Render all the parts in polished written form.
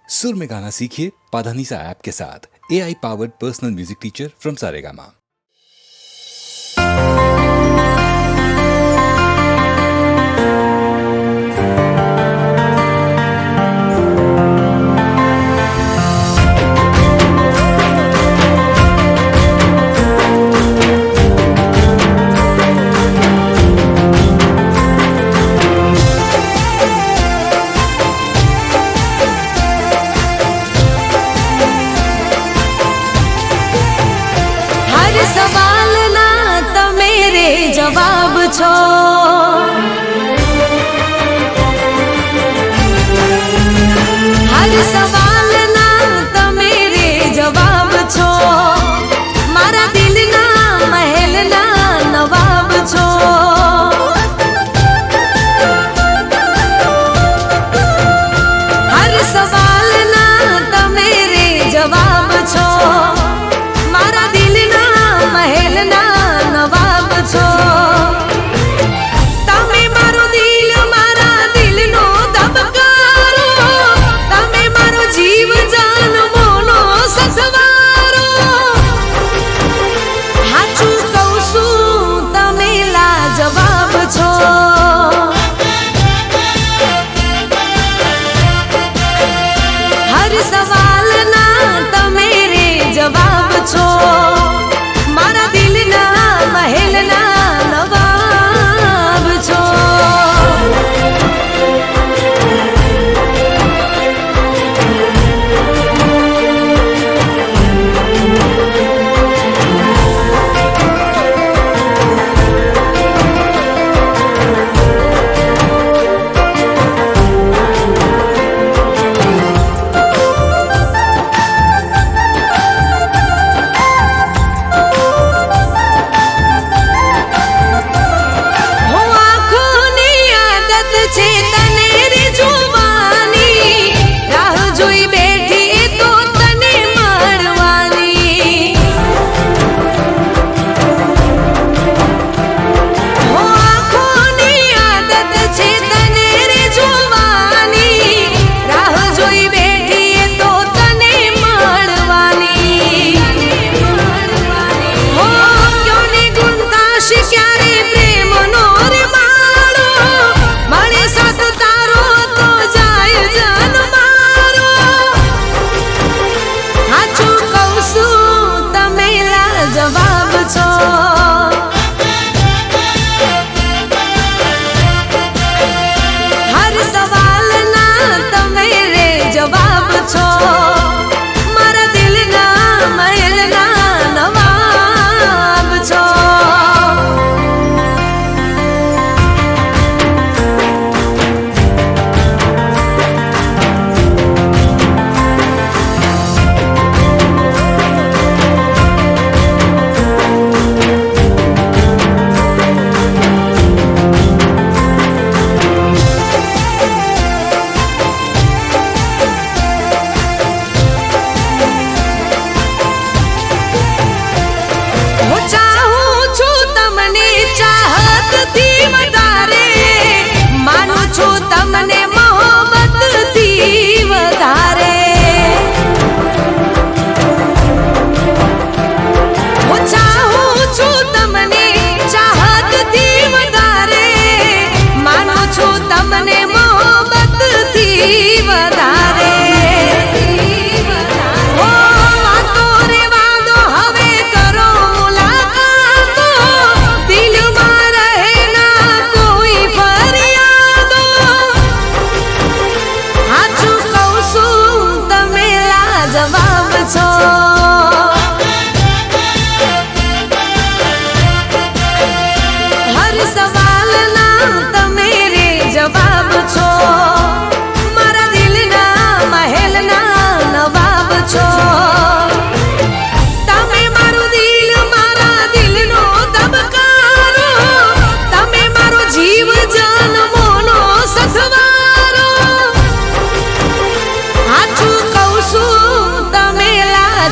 सुर में गाना सीखिए पाधानीसा ऐप के साथ। AI powered personal music teacher from Saregama. सवाल ना तो मेरे जवाब छो, हर सवाल ना तो मेरे जवाब छो, मारा दिल ना महल ना नवाब छो। हर सवाल ना तो मेरे जवाब छो, महल ना नवाब छो। तमे मारो दिल मारा दिल नो दबकारो, तमे मारो जीव जान मोनो ससवारो। हाचू कहूं छुं तमे लाजवाब छो, हर सवाल ना तमे रे जवाब छो, महल ना नवाब छो।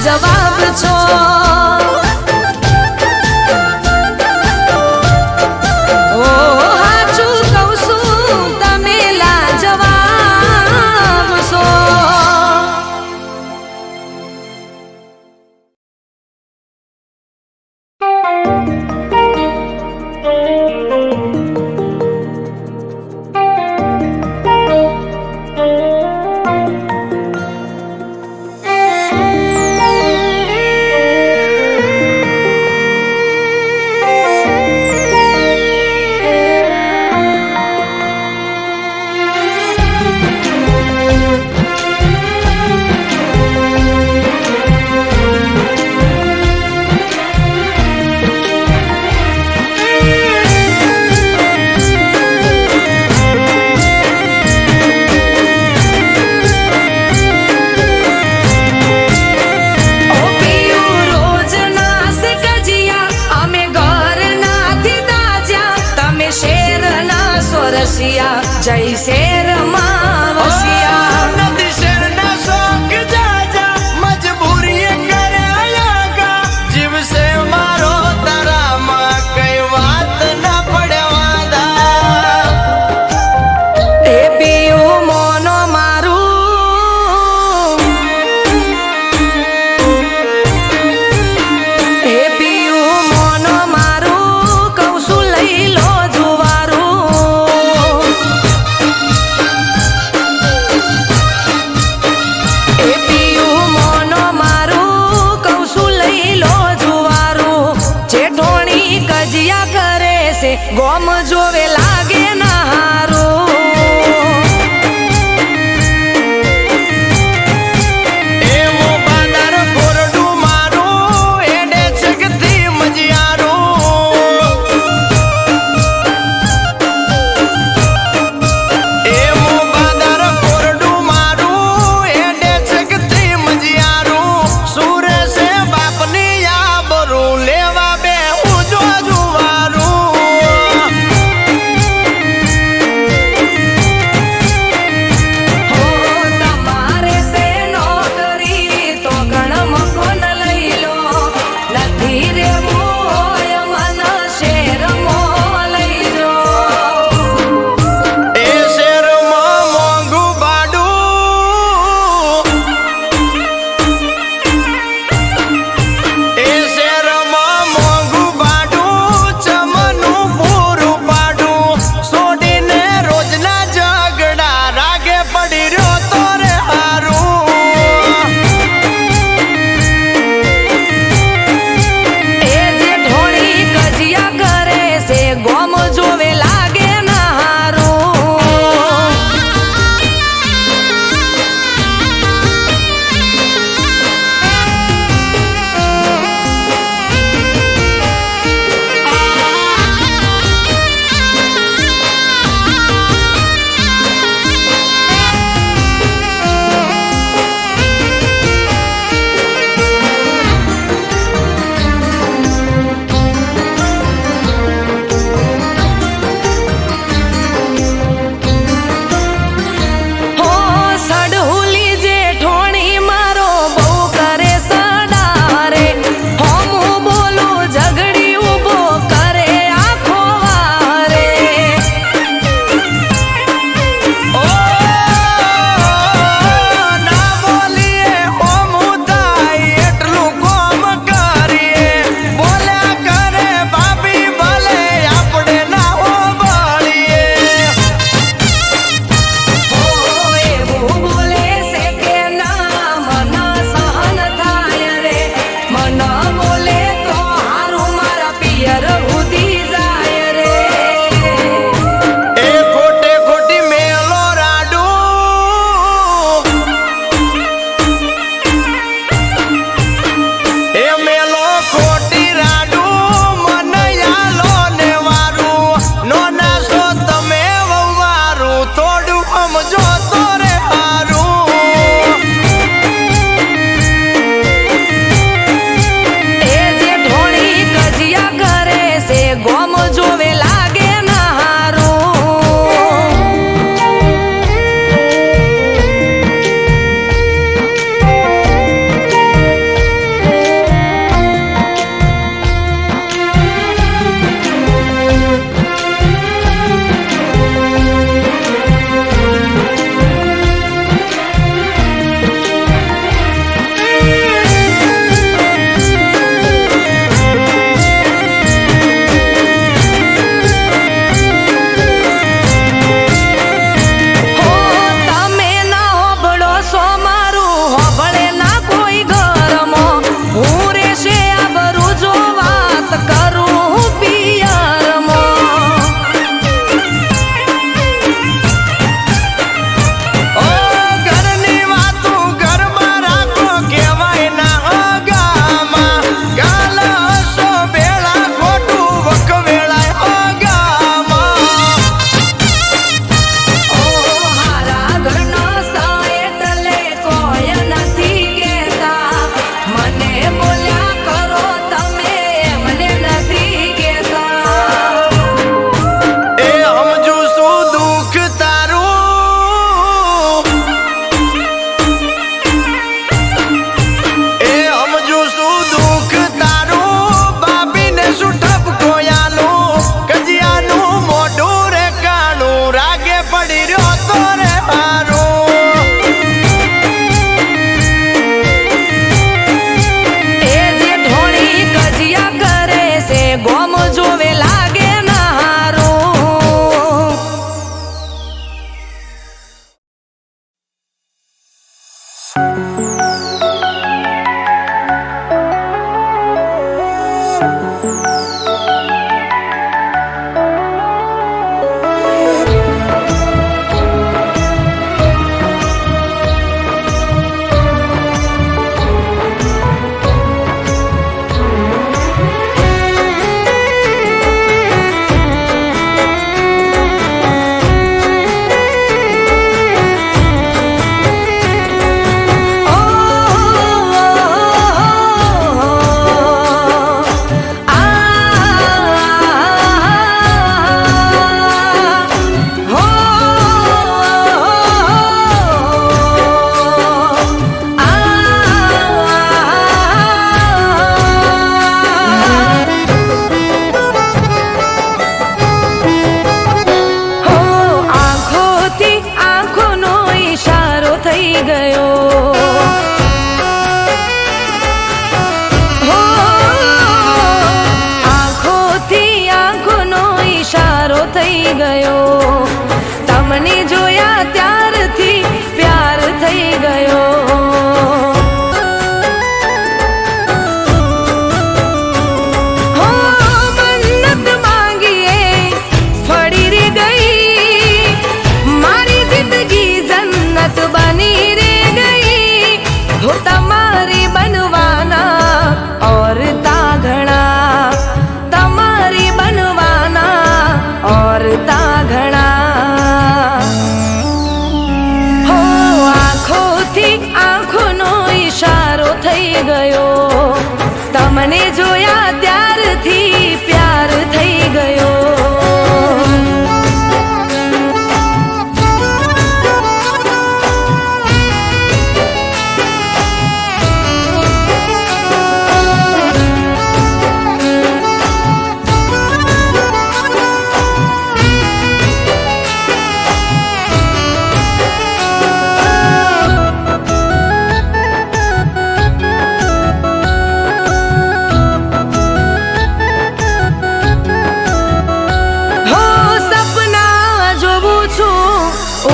जवाब छो। ओ हाचू कहूं છું તમે લાજવાબ છો। હો આંખોથી આંખોનો ઈશારો થઈ ગયો, તમને જોયા ત્યારથી પ્યાર થઈ ગયો. बनी रे गई हो तमारी बनवाना और ताघना, तमारी बनवाना और ताघना. हो आँखोથી આંખોનો ઈશારો થઈ ગયો, તમને જોયા ત્યારથી પ્યાર થઈ ગયો.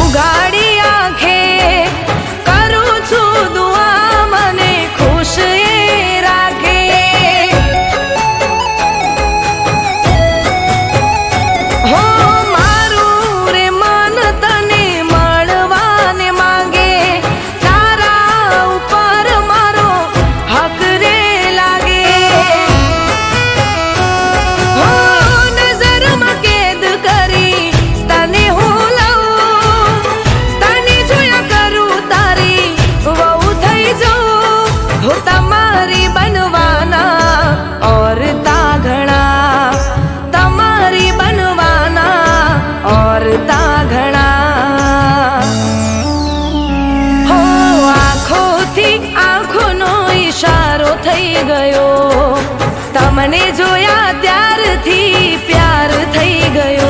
ઉગાડી આંખે કરું છું દુઆ, મને ખુશ એ રાખે. હો મારું રે મન તને મળવાને માંગે, તારા ઉપર મારો હક રે લાગે. હો નજરમાં કેદ કરી તને હું हो तमारी बनवाना और ताघना, तमारी बनवाना और ताघना. हो आँखोથી આંખોનો ઈશારો થઈ ગયો, તમને જોયા ત્યારથી પ્યાર થઈ ગયો.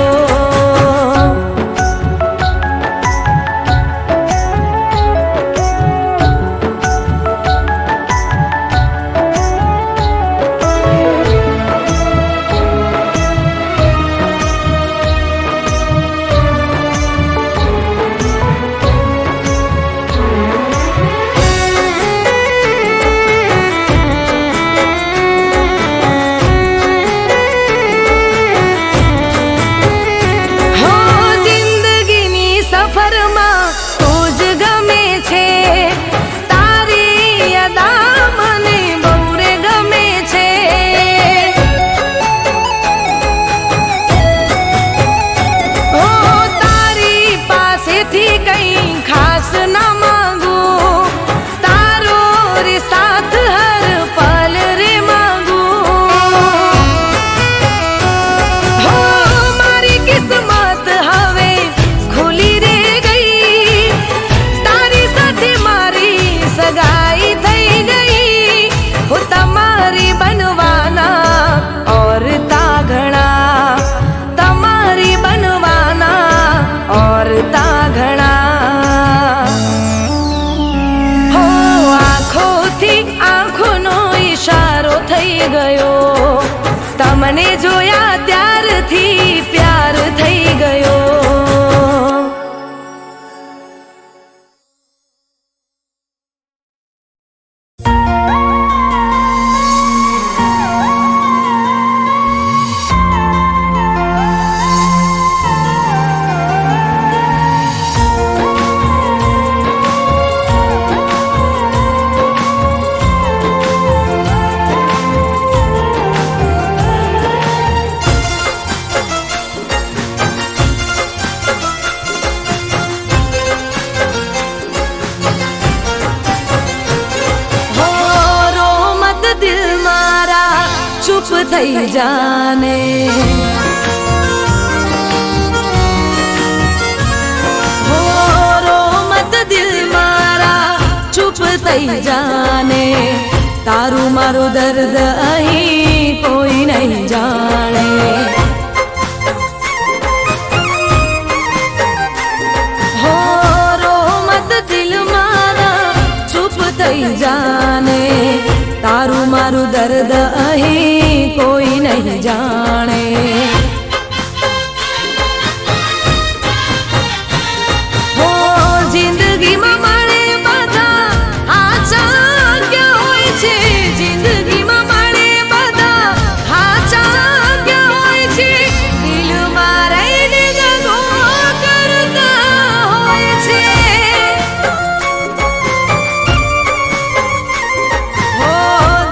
તમને જોયા ત્યારથી પ્યાર થઈ ગયો. चुप થઈ જાને હો રો મત દિલ મારા ચુપ થઈ જાને તારું મારું દર્દ અહીં કોઈ નહીં જાણે હો રો મત દિલ મારા થઈ જાને તારું મારું દર્દ અહીં કોઈ નહીં જાણે હો જિંદગીમાં મળે બધા હાચા ક્યાં હોય છે જિંદગીમાં મળે બધા હાચા ક્યાં હોય છે દિલમાં રહીને દગો કરતા હોય છે હો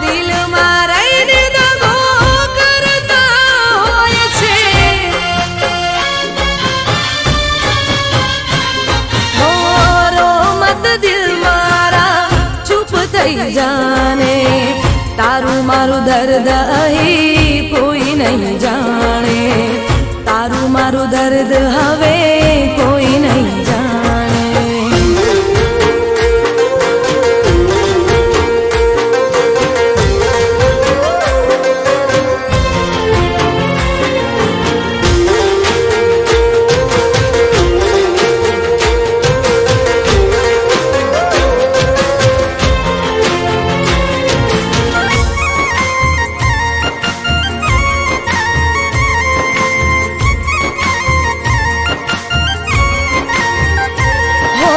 દિલમાં રહીને દગો કરતા હોય છે હો રોમત દિલ મારા ચૂપ થઈ જાને તારું મારું દર્દ અહીં કોઈ નહીં જાણે તારું મારું દર્દ હવે કોઈ નહીં જાણે હો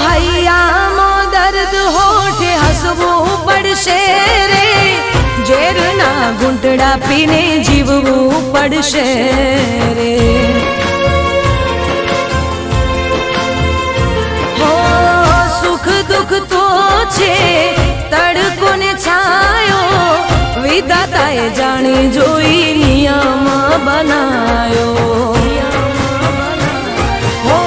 હૈયામાં દર્દ હોઠે હસવું પડશે રે ઝેરના ઘૂંટડા પીને જીવવું પડશે રે હો સુખ દુઃખ તો છે તડકો ને છાયો વિધાતાએ જાણી જોઈ નિયમ બનાયો હો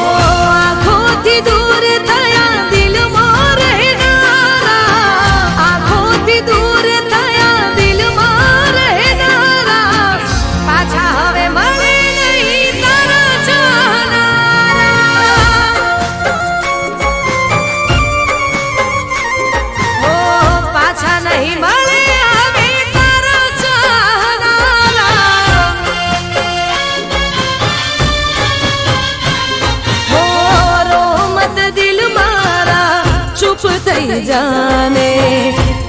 આંખોથી દૂર થયા દિલમાં રહેનારા આંખોથી દૂર થયા દિલમાં રહેનારા પાછા હવે મળે નહીં તારા ચાહનારા હો પાછા નહીં મળે હવે તારા ચાહનારા હો રોમત દિલ મારા ચૂપ થઈ જાને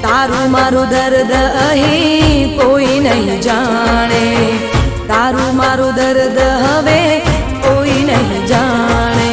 તારું મારું દર્દ અહીં કોઈ નહીં જાણે તારું મારું દર્દ હવે કોઈ નહીં જાણે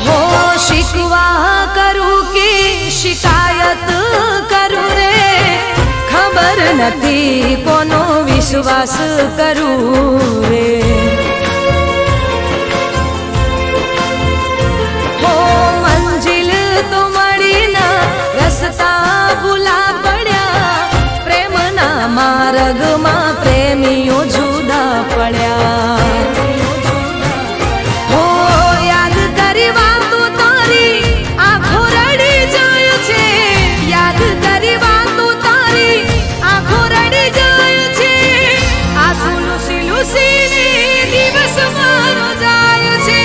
હો શિકવા કરું કે શિકાયત કરું રે ખબર નથી કોનો વિશ્વાસ કરું રે હો મંજિલ તો મળી ના રસ્તા ભૂલા પડ્યા પ્રેમના માર્ગમાં પ્રેમીઓ જુદા પડ્યા હો યાદ કરી વાતો તારી આંખો રડી જાય છે યાદ કરી વાતો તારી આંખો રડી જાય છે આંસુ લૂસી લૂસીને દિવસ મારો જાય છે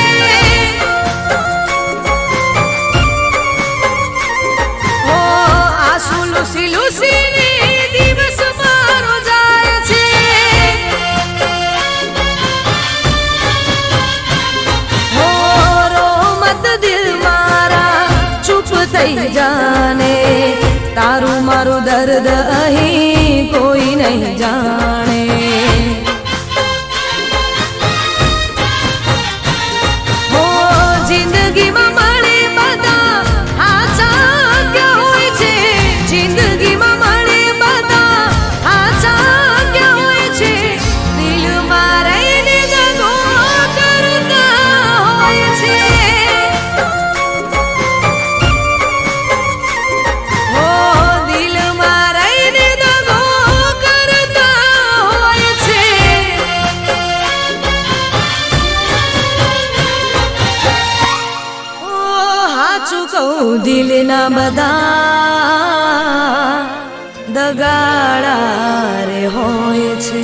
હો આંસુ લૂસી લૂસીને દિવસ મારો જાય છે હો રોમત દિલ મારા ચૂપ થઈ જાને તારું મારું દર્દ અહીં કોઈ નહીં જાણે હો જિંદગીમાં મળે બધા હાચા ક્યાં હોય છે જિંદગીમાં મળે બધા હાચા ક્યાં હોય છે દિલમાં રહીને દગો કરતા હોય છે હો દિલમાં રહીને દગો કરતા ઢગાળા રે હોય છે.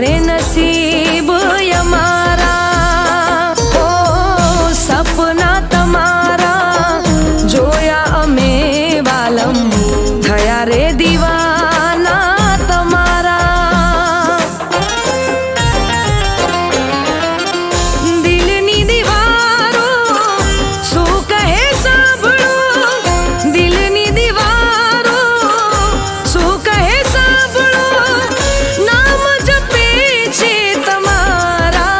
रे नसीब यमारा हो सपना तमारा जोया अमे वालम थया रे दीवाना तमारा. दिलनी दीवारो શું કહે સાંભળો, દિલની દીવારો શું કહે સાંભળો, નામ જપે છે તમારા.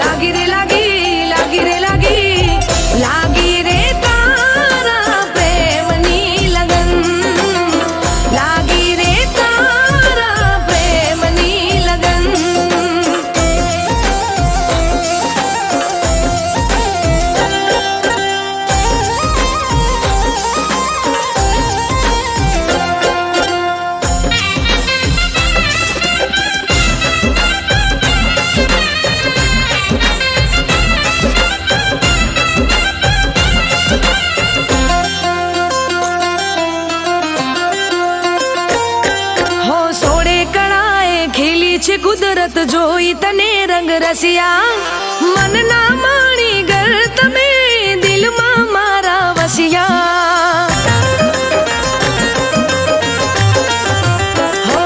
લાગી રે લાગી, લાગી રે લાગી, લાગી રે તારા પ્રેમની લગન, લાગી રે તારા પ્રેમની લગન. હો સોળે કળાએ ખીલી છે કુદરત જોઈ તને રંગ રસિયા, મનના માણી ગર તમે દિલમાં મારા વસિયા. હો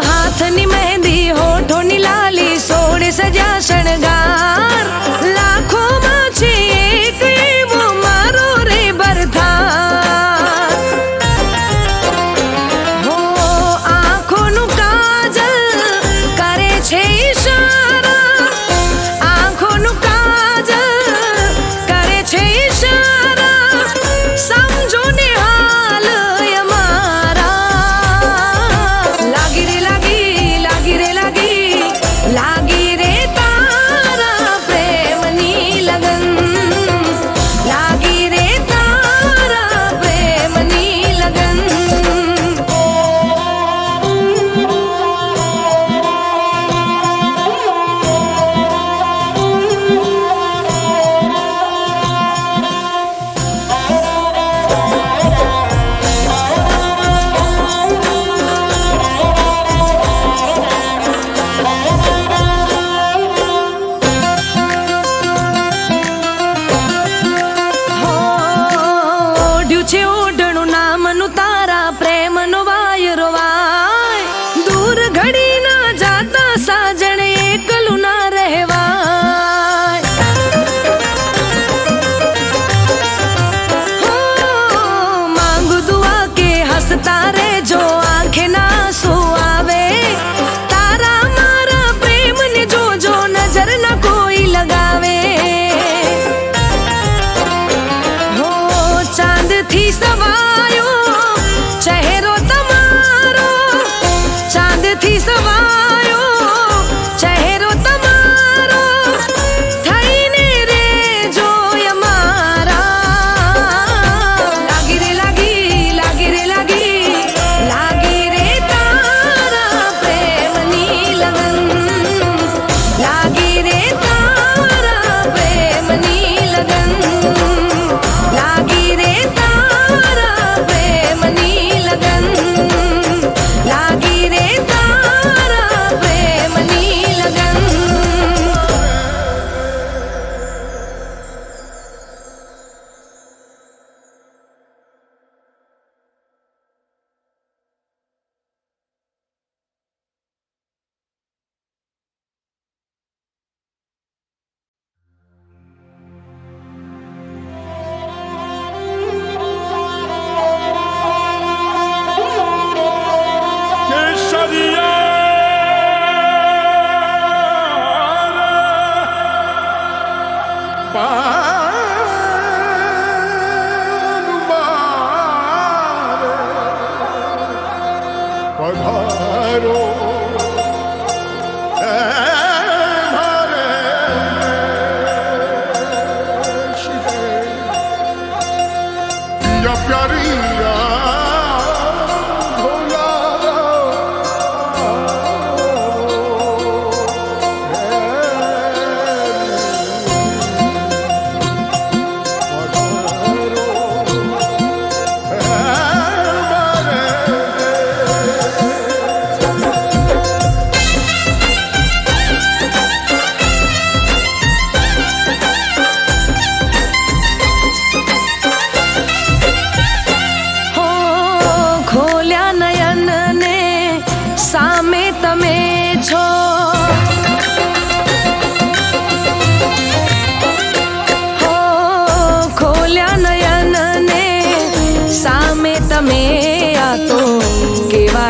હાથની મહેંદી હોઠોની લાલી સોળે સજા શણગાર, લાખોમાં છે એક એવો મારો રે બરથાર. હો આંખોનું કાજલ કરે છે ઈશારા, આંખોનું કાજલ પધારો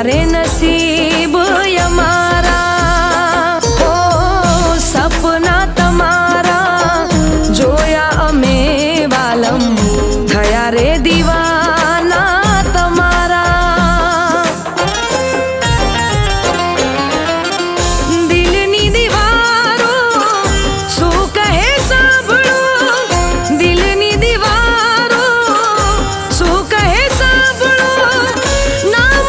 रे नसीब यमारा हो सपना तमारा जोया अमे वालम थया रे दीवाना तमारा दिलनी दीवारो सु कहे सांभळो दिलनी दीवारो सु कहे सांभळो नाम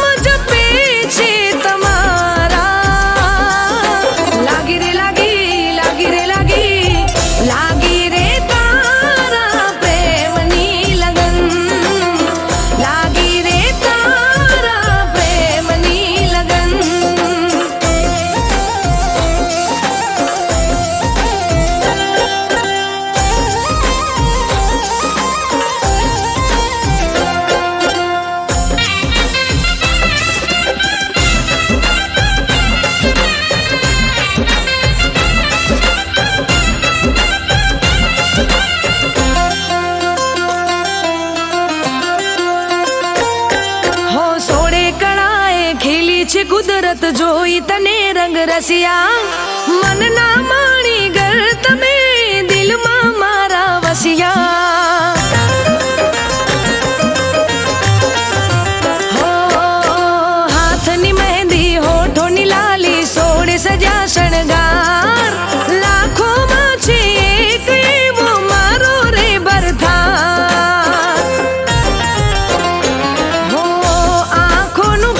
कुदरत जोई तने रंग रसिया मन ना माणी गर तमे दिल मा मारा वसिया हो हाथ नी मेहंदी होठो नी लाली सोड़े सजा शणगार लाखों माछी एक वो मारो रे बरथार हो आँखों नु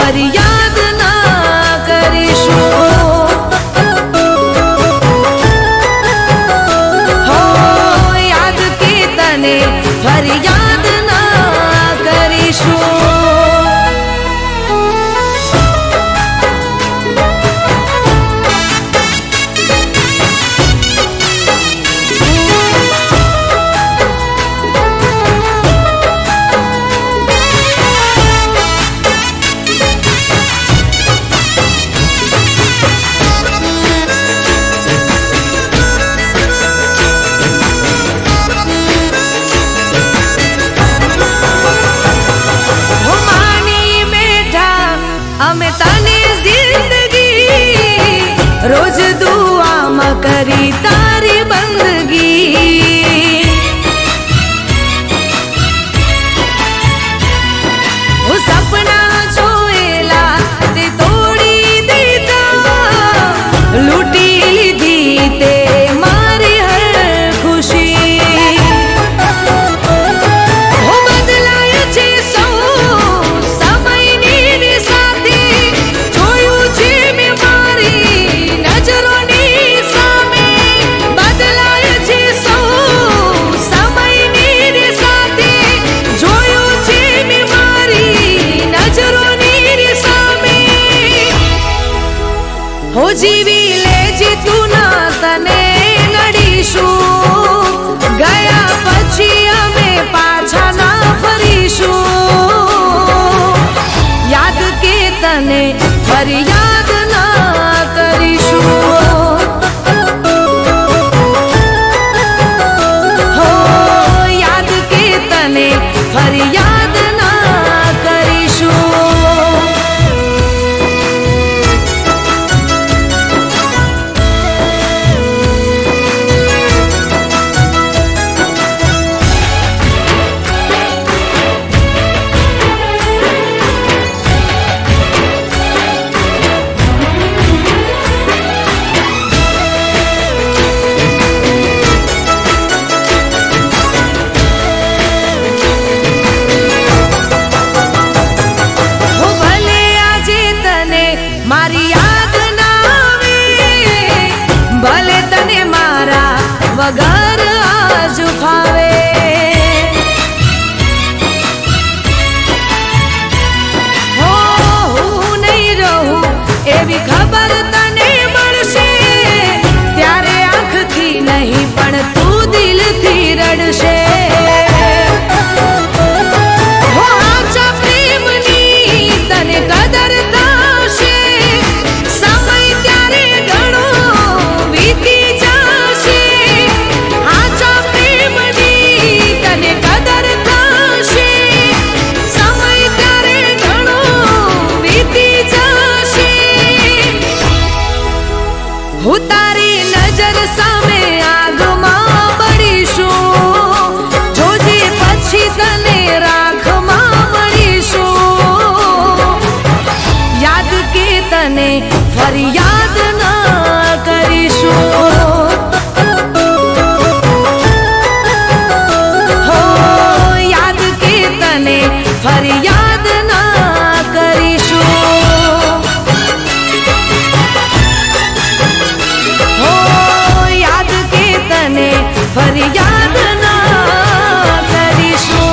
ફરિયાદ ના કરીશું. હો યાદ કે તને ફરિયાદ ના કરીશું. અમે તને જિંદગી રોજ દુઆમાં કરી તારી બંદગી. હું સપના જોયેલા તે તોડી દીધા, લૂંટી લીધી તે મારી હર ખુશી. હું બદલાય છે સૌ સમયની સાથે, જોયું છે મેં મારી નજરોની સામે. બદલાય છે સૌ સમયની સાથે, જોયું છે મેં મારી નજરોની સામે. હો જીવી લેજે તું ના તને નડીશું, ગયા પછી અમે પાછા ના ફરીશું. યાદ કે તને ફરિયાદ ના કરીશું. હો યાદ કે તને ફરિયાદ ના કરીશું. મારી યાદ ના આવે, ભલે તને મારા વગર આજ ફાવે. હો હું નહીં રહું એવી ખબર તને મળશે, ત્યારે આંખથી નહીં પણ તું દિલથી રડશે. હો આછા પ્રેમની તને કદર થશે, સમય ત્યારે ઘણો વીતી જશે. આછા પ્રેમની તને કદર થશે, સમય ત્યારે ઘણો વીતી જશે. હું તારી નજર સામે આગમાં બળીશું, જોજે પછી તને રાખમાં મળીશું. યાદ કે તને ફરિયાદ ના કરીશું. હો યાદ કે તને ફરિયાદ ના કરીશું. હો યાદ કે તને ફરિયાદ ના કરીશું.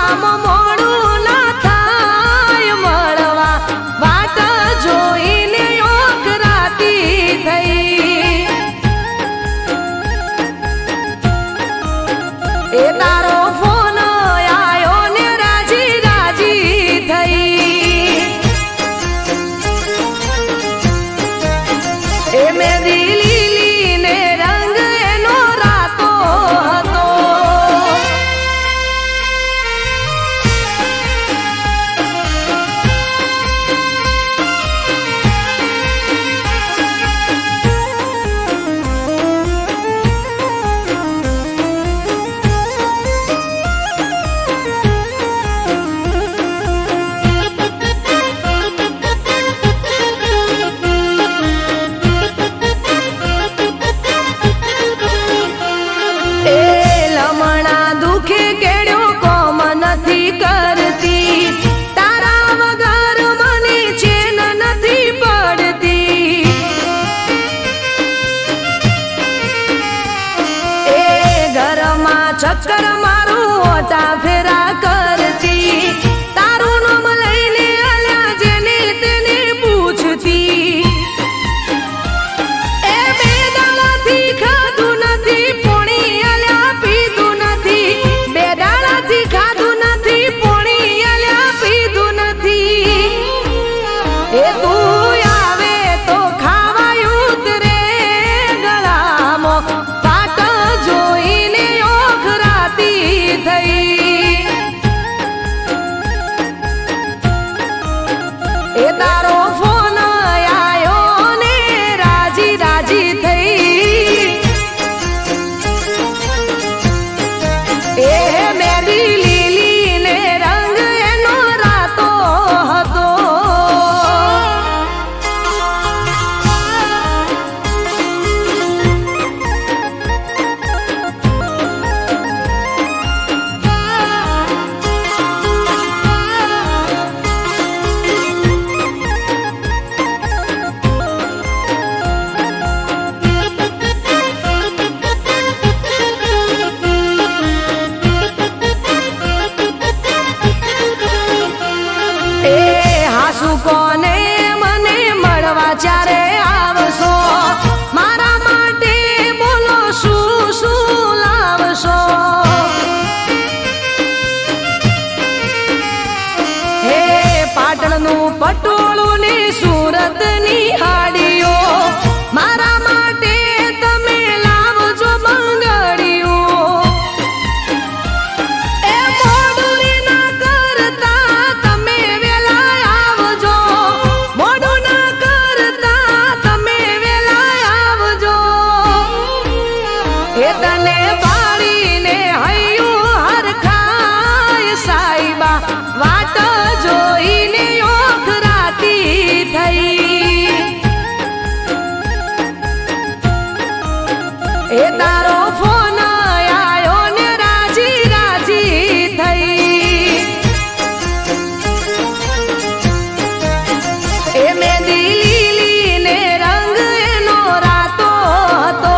ગળામાં મોડું ના થાય મળવા વાટ જોઈને ઓખરાતી થઈ એ તારો ફોન આયો ને રાજી રાજી થઈ એ મેરી લીલી ને રંગ એનો રાતો હતો ચક્કર મારું ઓટા ફેરા કરતી તારું નામ લઈને આલ્યા જેને તેને પૂછતી એ બે દાડાથી ખાધું નથી પોણી આલ્યા પીધું નથી બે દાડાથી ખાધું નથી પોણી આલ્યા પીધું નથી એ તું આવે તો ખાવાયું ઉતરે ગળામાં પાટ જોઈને એ તારો ફોન આયો ને રાજી રાજી થઈ એ મેરી લીલી ને રંગ એનો રાતો હતો કોને મને મળવા ચારે આવશો મારા માટે બોલો શું શું લાવશો હે પાટણનું પટોળું ને સુરતની હાડીઓ મારા માટે તમે લાવજો બંગડીઓ એ મોડું ના કરતા તમે એ તને પાડીને હૈયું હરખાય સાઈબા વાટ જોઈને ઓખરાતી થઈ એ તારો ફોન આયો ને રાજી રાજી થઈ એ મેંદી લીલી ને રંગ એનો રાતો હતો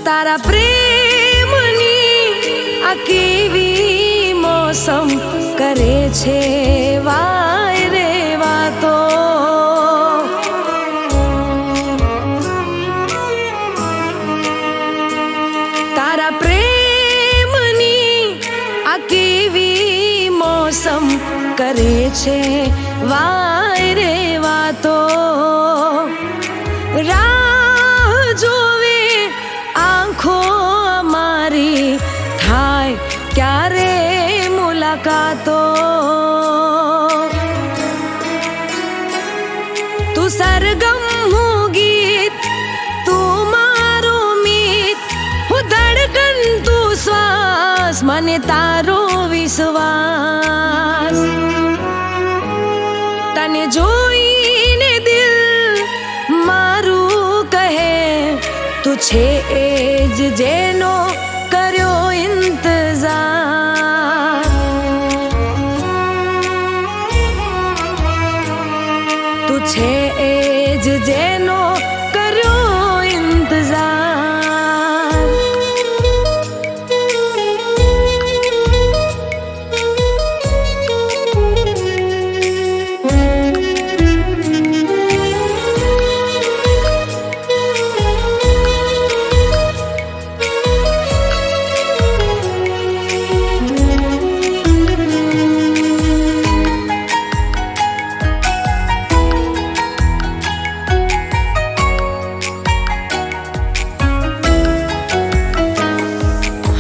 તારા પ્રેમની આ કેવી મોસમ કરે છે વાય રે વાતો તારા પ્રેમની આ કેવી મોસમ કરે છે વાય રે વાતો રાહ જોવે આંખો અમારી થાય ક્યારે મુલાકાતો તું સરગમ હું ગીત, તું મારું મીત, હું ધડકન તું શ્વાસ, મને તારો વિશ્વાસ. તને જોઈને દિલ મારું કહે, તું છે એ જ જેનો કર્યો ઇંતજાર. તું છે એ જ જેનો કર્યો ઇંતજાર.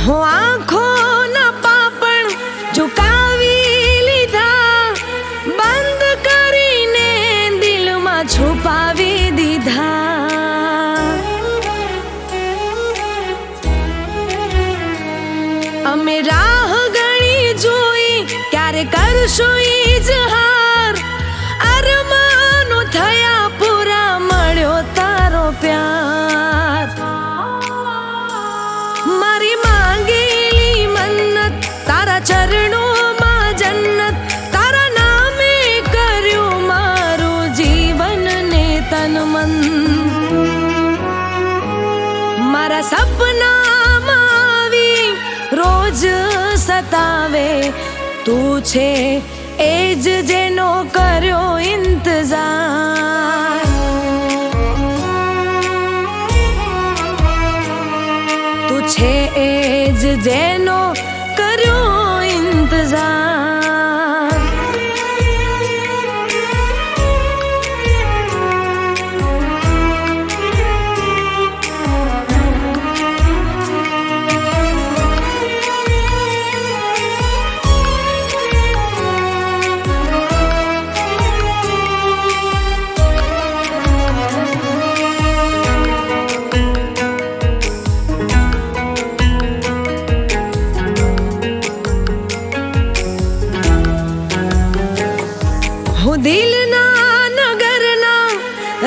હું આંખોના પાપણ ઝુકાવી લીધા, બંધ કરીને દિલમાં છુપાવી દીધા. અમે રાહ ગણી જોઈ, ક્યારે કરશું ઇજહાર. અરમાનો થયા પૂરા, મળ્યો તારો પ્યાર. મારી માંગેલી મન્નત, તારા ચરણોમાં જન્નત, તારા નામે કર્યું મારું જીવન ને તન મન. મારા સપનામાં આવી રોજ સતાવે, તું છે એ જ જેનો કર્યો ઇંતજાર. તું છે એ જ જેનો કર્યો ઇંતજાર. હું દિલના નગરના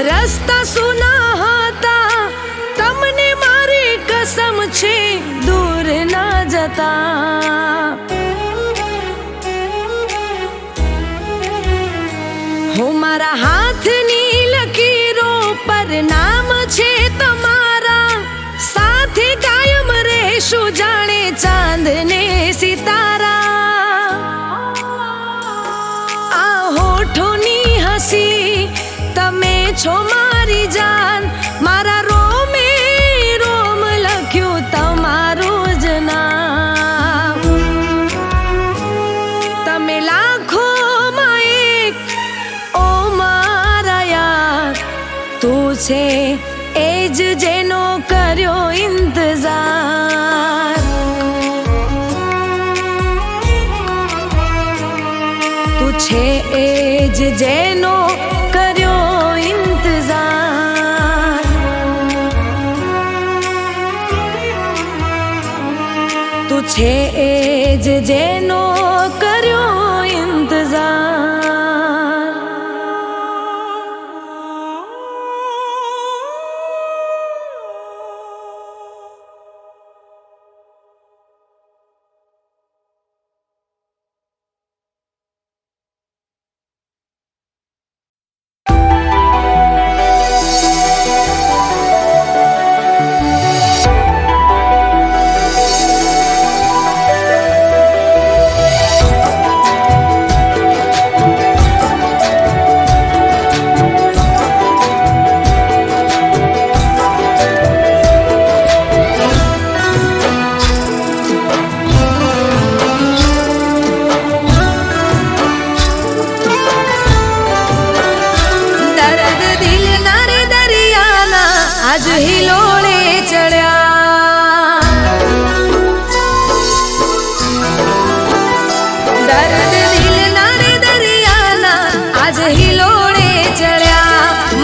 રસ્તા સુના હતા, તમને મારી કસમ છે દૂર ના જતા. હું મારા હાથની લકીરો પર નામ છે તમારા, સાથે કાયમ રહેશું જાણે ચાંદ ને સિતારા. હોઠોની હસી તમે છો મારી જાન, મારા રોમે રોમ લખ્યું તમારું જ નામ. તમે લાખોમાં એક, ઓ મારા યાર. તું છે એ જ જેનો કર્યો ઇંતજાર. તું છે એ જ જેનો કર્યો ઇંતજાર. તું છે એ જ જેનો કર્યો ઇંતજાર. આજ હિલોળે ચડ્યા, દર્દ દિલના રે દરિયાના આજ હિલોળે ચડ્યા.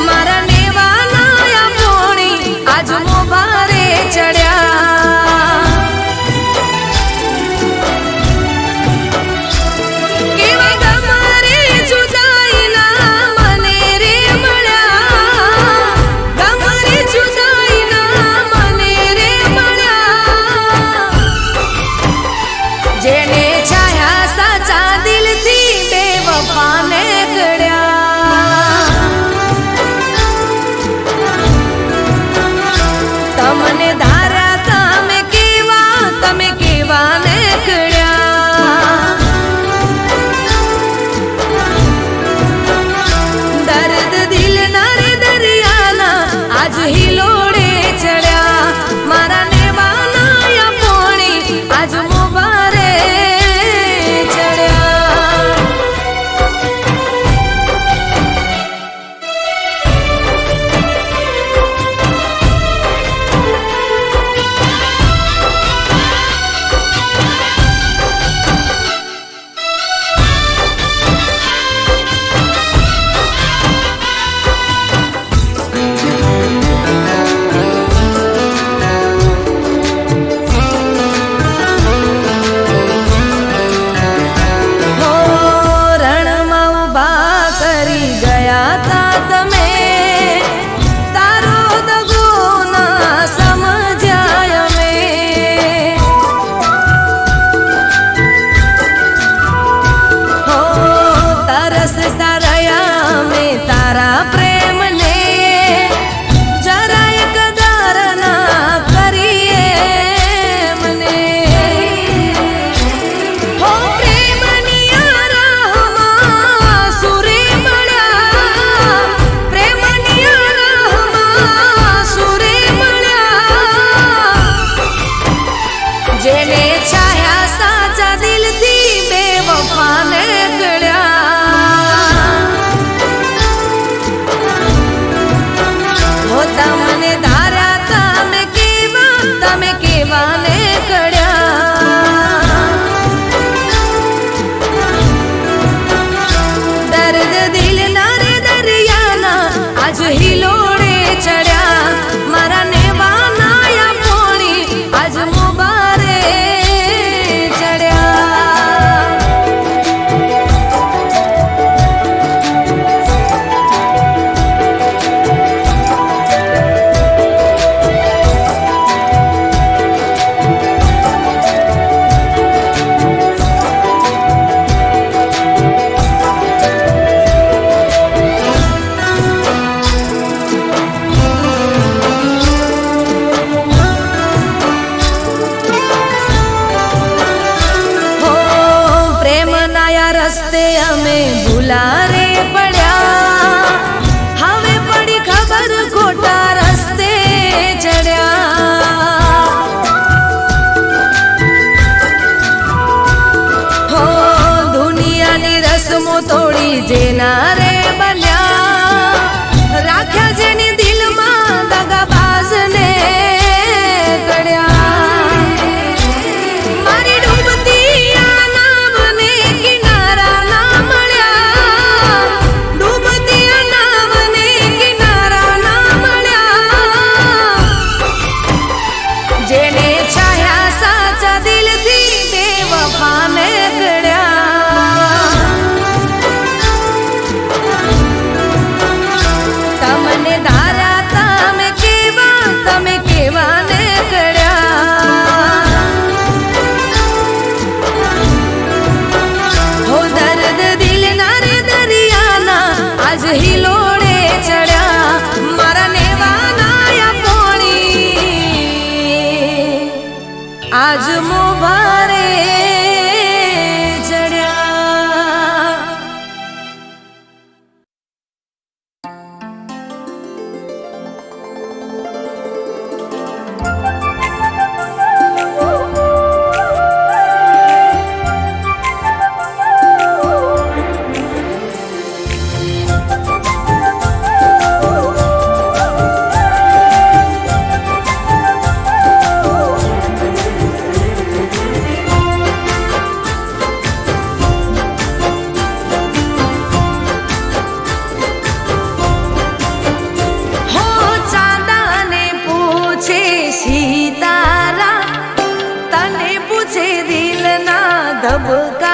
લપ